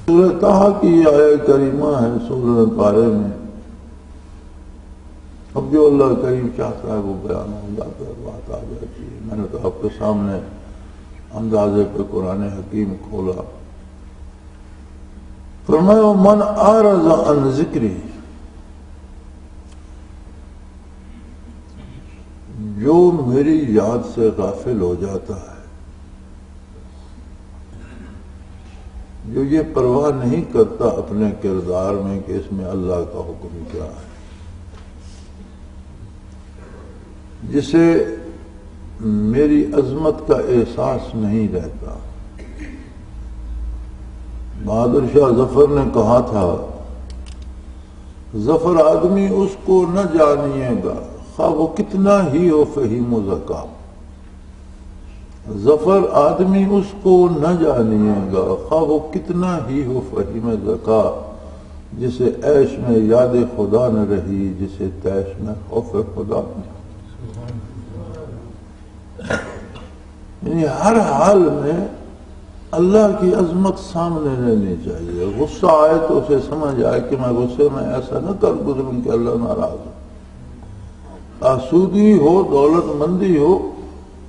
سورہ طٰہٰ کی آیہ کریمہ ہے 16 پارے میں. اب جو اللہ کریم چاہتا ہے وہ بیان ہو جاتا ہے، بات آ جاتی ہے. میں نے تو آپ کے سامنے اندازے پہ قرآن حکیم کھولا. فرمایا من اعرض عن ذکری، جو میری یاد سے غافل ہو جاتا ہے، جو یہ پرواہ نہیں کرتا اپنے کردار میں کہ اس میں اللہ کا حکم کیا ہے، جسے میری عظمت کا احساس نہیں رہتا. بہادر شاہ ظفر نے کہا تھا، ظفر آدمی اس کو نہ جانیے گا خواہ وہ کتنا ہی ہو فہیم و ذکا. ظفر آدمی اس کو نہ جانیے گا خواہ وہ کتنا ہی ہو فہیم ذکا، جسے عیش میں یاد خدا نہ رہی، جسے تیش میں خوف خدا نہیں. یعنی ہر حال میں اللہ کی عظمت سامنے رہنی چاہیے. غصہ آئے تو اسے سمجھ آئے کہ میں غصے میں ایسا نہ کر گزروں کہ اللہ ناراض ہو. آسودگی ہو، دولت مندی ہو،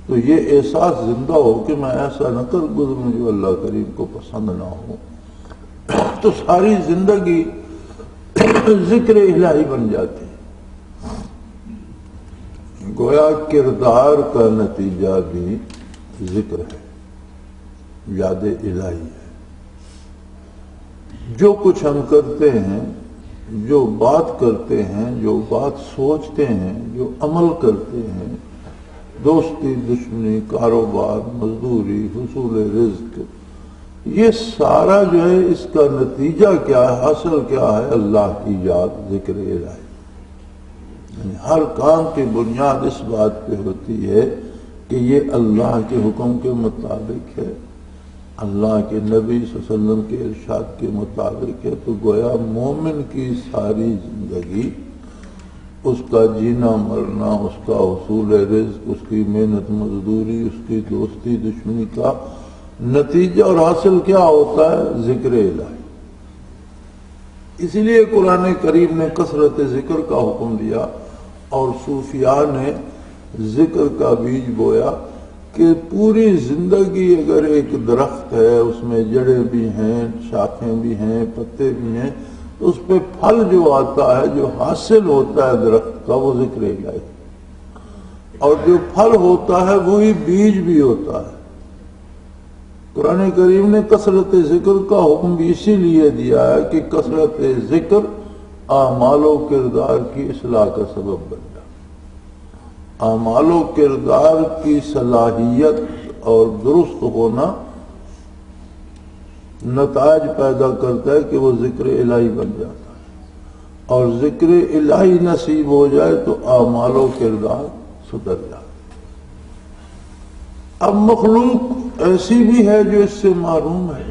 تو یہ احساس زندہ ہو کہ میں ایسا نہ کر گزروں جو اللہ کریم کو پسند نہ ہو. تو ساری زندگی ذکر الہی بن جاتی ہے. گویا کردار کا نتیجہ بھی ذکر ہے، یاد الہی ہے. جو کچھ ہم کرتے ہیں، جو بات کرتے ہیں، جو بات سوچتے ہیں، جو عمل کرتے ہیں، دوستی دشمنی، کاروبار، مزدوری، حصول رزق، یہ سارا جو ہے اس کا نتیجہ کیا ہے، حاصل کیا ہے؟ اللہ کی یاد، ذکر الہی. ہر کام کی بنیاد اس بات پہ ہوتی ہے کہ یہ اللہ کے حکم کے مطابق ہے، اللہ کے نبی صلی اللہ علیہ وسلم کے ارشاد کے مطابق ہے. تو گویا مومن کی ساری زندگی، اس کا جینا مرنا، اس کا حصول رزق، اس کی محنت مزدوری، اس کی دوستی دشمنی کا نتیجہ اور حاصل کیا ہوتا ہے؟ ذکر الہی. اسی لیے قرآن کریم نے کثرت ذکر کا حکم دیا، اور صوفیاء نے ذکر کا بیج بویا کہ پوری زندگی اگر ایک درخت ہے، اس میں جڑیں بھی ہیں، شاخیں بھی ہیں، پتے بھی ہیں، تو اس پہ پھل جو آتا ہے، جو حاصل ہوتا ہے درخت کا، وہ ذکر الہی. اور جو پھل ہوتا ہے وہی بیج بھی ہوتا ہے. قرآن کریم نے کثرت ذکر کا حکم بھی اسی لیے دیا ہے کہ کثرت ذکر اعمال و کردار کی اصلاح کا سبب بن جائے. اعمال و کردار کی صلاحیت اور درست ہونا نتائج پیدا کرتا ہے کہ وہ ذکر الہی بن جاتا ہے، اور ذکر الہی نصیب ہو جائے تو اعمال و کردار سدھر جاتا ہے. اب مخلوق ایسی بھی ہے جو اس سے محروم ہے.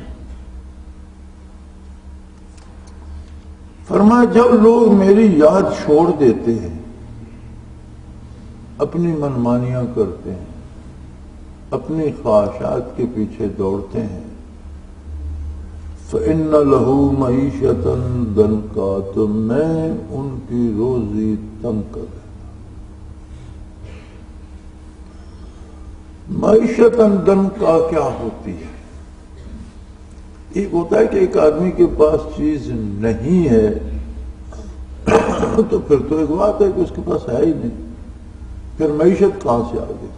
فرمایا جب لوگ میری یاد چھوڑ دیتے ہیں، اپنی منمانیاں کرتے ہیں، اپنی خواہشات کے پیچھے دوڑتے ہیں، فَإِنَّ لَهُ مَعِيشَةً ضَنْكَا، تو میں ان کی روزی تنگ کر دیتا. معیشتاً ضنکا کیا ہوتی ہے؟ ایک ہوتا ہے کہ ایک آدمی کے پاس چیز نہیں ہے تو پھر تو ایک بات ہے کہ اس کے پاس ہے ہی نہیں، پھر معیشت کہاں سے آ گئی؟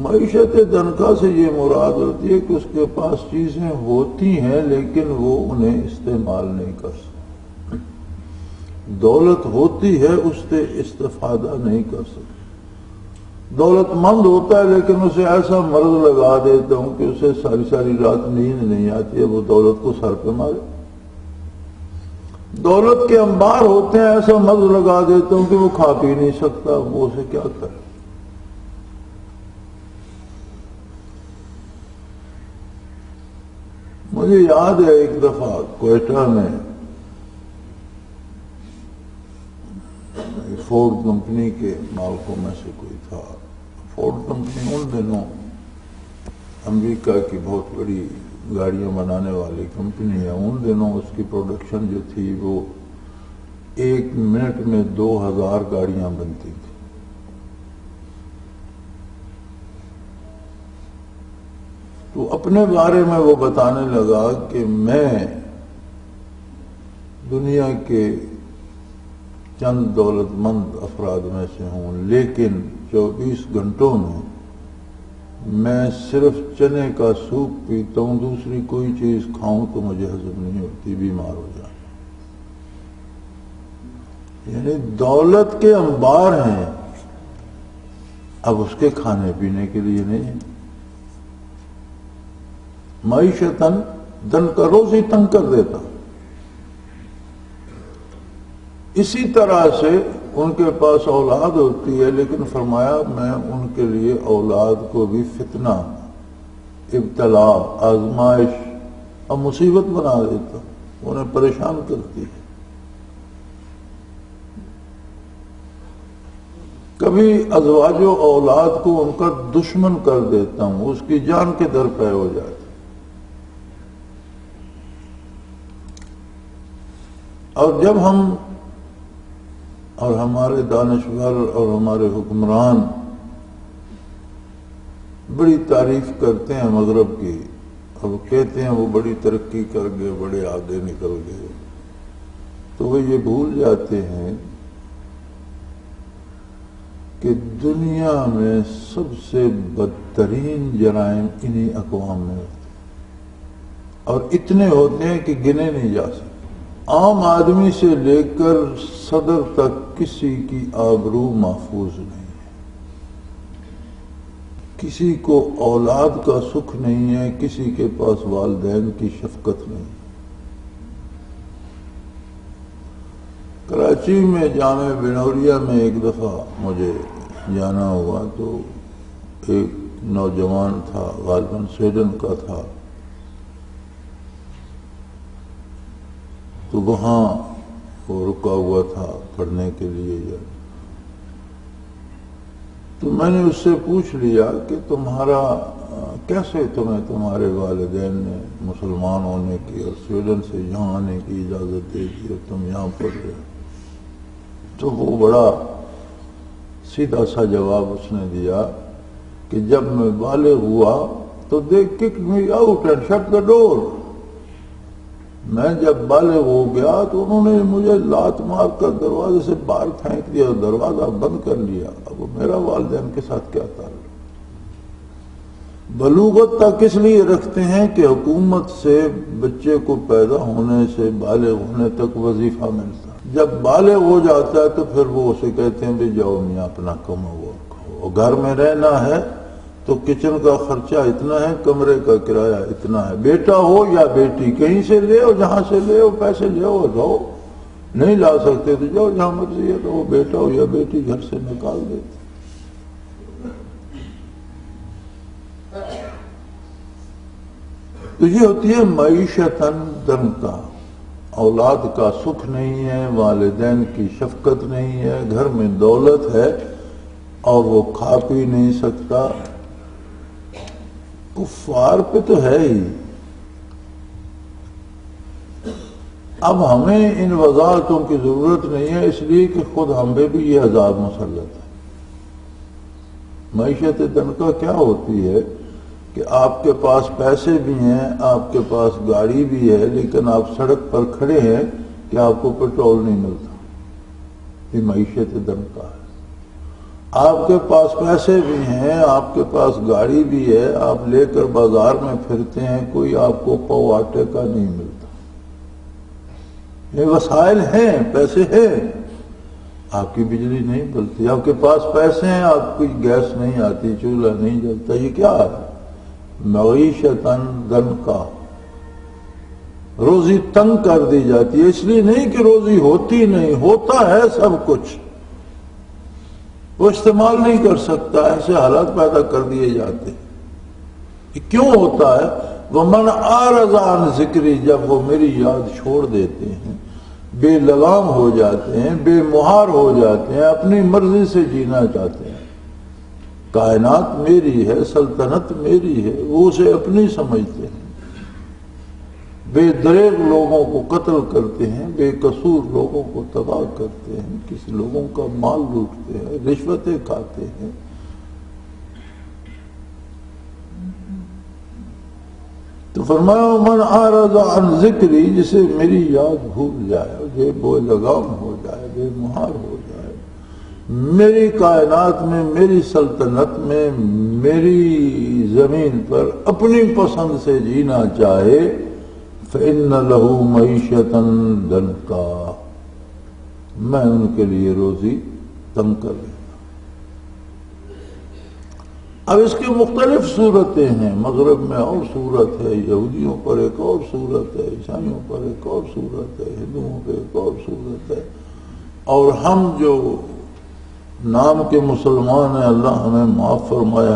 معیشت ضنکا سے یہ مراد ہوتی ہے کہ اس کے پاس چیزیں ہوتی ہیں لیکن وہ انہیں استعمال نہیں کر سکتا. دولت ہوتی ہے، اس سے استفادہ نہیں کر سکتا. دولت مند ہوتا ہے لیکن اسے ایسا مرض لگا دیتا ہوں کہ اسے ساری ساری رات نیند نہیں آتی ہے، وہ دولت کو سر پہ مارے. دولت کے انبار ہوتے ہیں، ایسا مرض لگا دیتا ہوں کہ وہ کھا پی نہیں سکتا، وہ اسے کیا کرے. مجھے یاد ہے ایک دفعہ کوئٹہ میں فورڈ کمپنی کے مالکوں میں سے کوئی تھا. فورڈ کمپنی ان دنوں امریکہ کی بہت بڑی گاڑیاں بنانے والی کمپنی ہے، ان دنوں اس کی پروڈکشن جو تھی وہ 1 منٹ میں 2000 گاڑیاں بنتی تھی۔ تو اپنے بارے میں وہ بتانے لگا کہ میں دنیا کے چند دولت مند افراد میں سے ہوں، لیکن 24 گھنٹوں میں صرف چنے کا سوپ پیتا ہوں، دوسری کوئی چیز کھاؤں تو مجھے ہضم نہیں ہوتی، بیمار ہو جاتا۔ یعنی دولت کے انبار ہیں، اب اس کے کھانے پینے کے لیے نہیں ہے۔ معیشتاً دن کا روزی تنگ کر دیتا۔ اسی طرح سے ان کے پاس اولاد ہوتی ہے، لیکن فرمایا میں ان کے لیے اولاد کو بھی فتنہ، ابتلا، آزمائش اور مصیبت بنا دیتا، انہیں پریشان کرتی ہے۔ کبھی ازواج و اولاد کو ان کا دشمن کر دیتا ہوں، اس کی جان کے در پہ ہو جاتی۔ اور جب ہم اور ہمارے دانشور اور ہمارے حکمران بڑی تعریف کرتے ہیں مغرب کی، اور کہتے ہیں وہ بڑی ترقی کر گئے، بڑے آگے نکل گئے، تو وہ یہ بھول جاتے ہیں کہ دنیا میں سب سے بدترین جرائم انہی اقوام میں ہوتے ہیں، اور اتنے ہوتے ہیں کہ گنے نہیں جا سکتے۔ عام آدمی سے لے کر صدر تک کسی کی آبرو محفوظ نہیں ہے، کسی کو اولاد کا سکھ نہیں ہے، کسی کے پاس والدین کی شفقت نہیں۔ کراچی میں جامع بنوریا میں ایک دفعہ مجھے جانا ہوا، تو ایک نوجوان تھا، غالباً سویڈن کا تھا، تو وہاں وہ رکا ہوا تھا پڑھنے کے لیے۔ تو میں نے اس سے پوچھ لیا کہ تمہارا کیسے تمہیں تمہارے والدین نے مسلمان ہونے کی اور سویڈن سے یہاں آنے کی اجازت دے دی اور تم یہاں پڑھ رہے ہو؟ تو وہ بڑا سیدھا سا جواب اس نے دیا کہ جب میں بالغ ہوا تو they kicked me out and shut the door۔ میں جب بالغ ہو گیا تو انہوں نے مجھے لات مار کر دروازے سے باہر پھینک دیا، دروازہ بند کر لیا۔ اب میرا والدین کے ساتھ کیا تعلق؟ بلوغت تک اس لیے رکھتے ہیں کہ حکومت سے بچے کو پیدا ہونے سے بالغ ہونے تک وظیفہ ملتا ہے، جب بالغ ہو جاتا ہے تو پھر وہ اسے کہتے ہیں بھی جاؤ میاں اپنا کماؤ اور کھاؤ، اور گھر میں رہنا ہے تو کچن کا خرچہ اتنا ہے، کمرے کا کرایہ اتنا ہے، بیٹا ہو یا بیٹی کہیں سے لے ہو، جہاں سے لے ہو پیسے لے ہو، جاؤ، نہیں لا سکتے تو جاؤ جہاں مرضی ہے، تو وہ بیٹا ہو یا بیٹی گھر سے نکال دیتے۔ تو یہ ہوتی ہے معیشتاً دن کا، اولاد کا سکھ نہیں ہے، والدین کی شفقت نہیں ہے، گھر میں دولت ہے اور وہ کھا پی نہیں سکتا۔ کفار پہ تو ہے ہی۔ اب ہمیں ان وضاحتوں کی ضرورت نہیں ہے، اس لیے کہ خود ہم پہ بھی یہ عذاب مسلط ہے۔ معیشت دن کا کیا ہوتی ہے کہ آپ کے پاس پیسے بھی ہیں، آپ کے پاس گاڑی بھی ہے، لیکن آپ سڑک پر کھڑے ہیں کہ آپ کو پیٹرول نہیں ملتا۔ یہ معیشت دن کا ہے۔ آپ کے پاس پیسے بھی ہیں، آپ کے پاس گاڑی بھی ہے، آپ لے کر بازار میں پھرتے ہیں، کوئی آپ کو پاؤ آٹے کا نہیں ملتا۔ یہ وسائل ہیں، پیسے ہیں، آپ کی بجلی نہیں ملتی، آپ کے پاس پیسے ہیں، آپ کی گیس نہیں آتی، چولہا نہیں جلتا۔ یہ کیا ہے؟ معیشتاً دن کا، روزی تنگ کر دی جاتی ہے۔ اس لیے نہیں کہ روزی ہوتی نہیں، ہوتا ہے سب کچھ، وہ استعمال نہیں کر سکتا، ایسے حالات پیدا کر دیے جاتے ہیں۔ یہ کیوں ہوتا ہے؟ وَمَنْ أَعْرَضَ عَنْ ذِكْرِي، جب وہ میری یاد چھوڑ دیتے ہیں، بے لگام ہو جاتے ہیں، بے مہار ہو جاتے ہیں، اپنی مرضی سے جینا چاہتے ہیں۔ کائنات میری ہے، سلطنت میری ہے، وہ اسے اپنی سمجھتے ہیں۔ بے دریغ لوگوں کو قتل کرتے ہیں، بے قصور لوگوں کو تباہ کرتے ہیں، کسی لوگوں کا مال لوٹتے ہیں، رشوتیں کھاتے ہیں۔ تو فرمایا من اعرض عن ذکری، جسے میری یاد بھول جائے، جو بے لگام ہو جائے، بے مہار ہو جائے، میری کائنات میں، میری سلطنت میں، میری زمین پر اپنی پسند سے جینا چاہے، فإن له معیشةً ضنکا، میں ان کے لیے روزی تنگ کر دوں۔ اب اس کی مختلف صورتیں ہیں، مغرب میں اور صورت ہے، یہودیوں پر ایک اور صورت ہے، عیسائیوں پر ایک اور صورت ہے، ہندوؤں پر ایک اور صورت ہے، اور ہم جو نام کے مسلمان ہیں، اللہ ہمیں معاف فرمائے،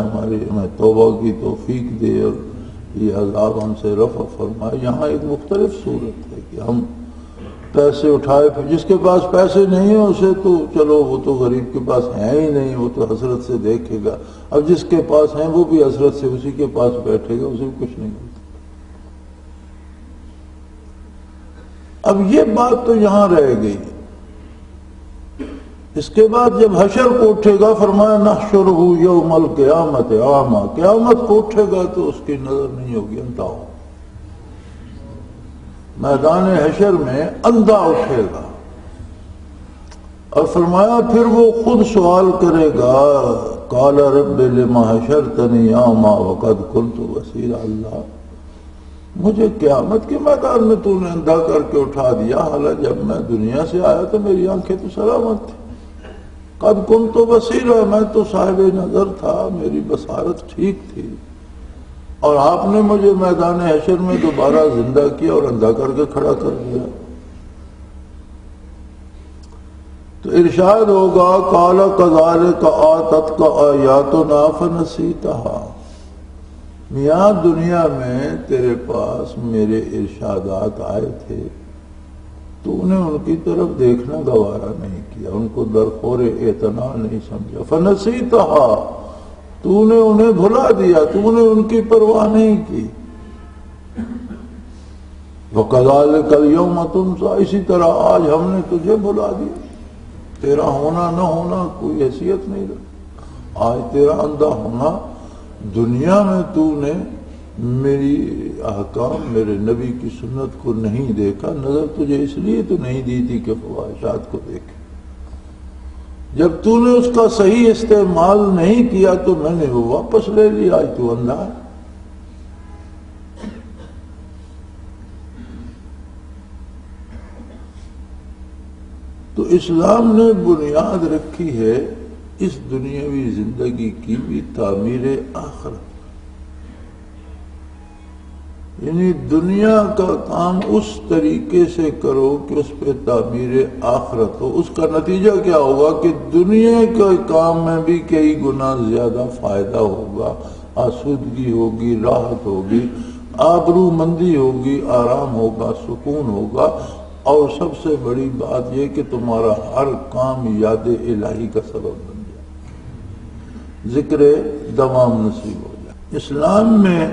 ہمیں توبہ کی توفیق دے اور یہ عذاب ہم سے رفع فرمائے۔ یہاں ایک مختلف صورت ہے کہ ہم پیسے اٹھائے، جس کے پاس پیسے نہیں ہیں اسے تو چلو وہ تو غریب کے پاس ہیں ہی نہیں، وہ تو حسرت سے دیکھے گا، اب جس کے پاس ہیں وہ بھی حسرت سے اسی کے پاس بیٹھے گا، اسے کچھ نہیں ہوتا۔ اب یہ بات تو یہاں رہ گئی۔ اس کے بعد جب حشر کو اٹھے گا، فرمایا نحشرہ یوم القیامت اعمی، قیامت کو اٹھے گا تو اس کی نظر نہیں ہوگی، اندھا ہوگا۔ میدان حشر میں اندھا اٹھے گا، اور فرمایا پھر وہ خود سوال کرے گا، قال رب لم حشرتنی اعمی وقد كنت بصیرا، اللہ مجھے قیامت کے میدان میں تو نے اندھا کر کے اٹھا دیا، حالانکہ جب میں دنیا سے آیا تو میری آنکھیں تو سلامت تھی، قد كنت بصیرا، میں تو صاحب نظر تھا، میری بصارت ٹھیک تھی، اور آپ نے مجھے میدان حشر میں دوبارہ زندہ کیا اور اندھا کر کے کھڑا کر دیا۔ تو ارشاد ہوگا قال كذلك آتتك آیاتنا فنسیتها، میاں دنیا میں تیرے پاس میرے ارشادات آئے تھے، تو انہیں ان کی طرف دیکھنا گوارا نہیں کیا، ان کو درخور اعتنا نہیں سمجھا، فنسیتها، تو نے انہیں بھلا دیا، تو نے ان کی پرواہ نہیں کی۔ وَكَذَلِكَ الْيَوْمَ تُنْسَىٰ، اسی طرح آج ہم نے تجھے بھلا دیا، تیرا ہونا نہ ہونا کوئی حیثیت نہیں رہا، آج تیرا اندھا ہونا، دنیا میں تو نے میری احکام، میرے نبی کی سنت کو نہیں دیکھا، نظر تجھے اس لیے تو نہیں دی تھی کہ فواحشات کو دیکھے، جب تو نے اس کا صحیح استعمال نہیں کیا تو میں نے وہ واپس لے لیا، آج تو اندھا ہے۔ تو اسلام نے بنیاد رکھی ہے اس دنیاوی زندگی کی بھی تعمیر آخرت، یعنی دنیا کا کام اس طریقے سے کرو کہ اس پہ تعمیر آخرت ہو۔ اس کا نتیجہ کیا ہوگا کہ دنیا کے کام میں بھی کئی گنا زیادہ فائدہ ہوگا، آسودگی ہوگی، راحت ہوگی، آبرو مندی ہوگی، آرام ہوگا، سکون ہوگا، اور سب سے بڑی بات یہ کہ تمہارا ہر کام یاد الہی کا سبب بن جائے، ذکر دوام نصیب ہو جائے۔ اسلام میں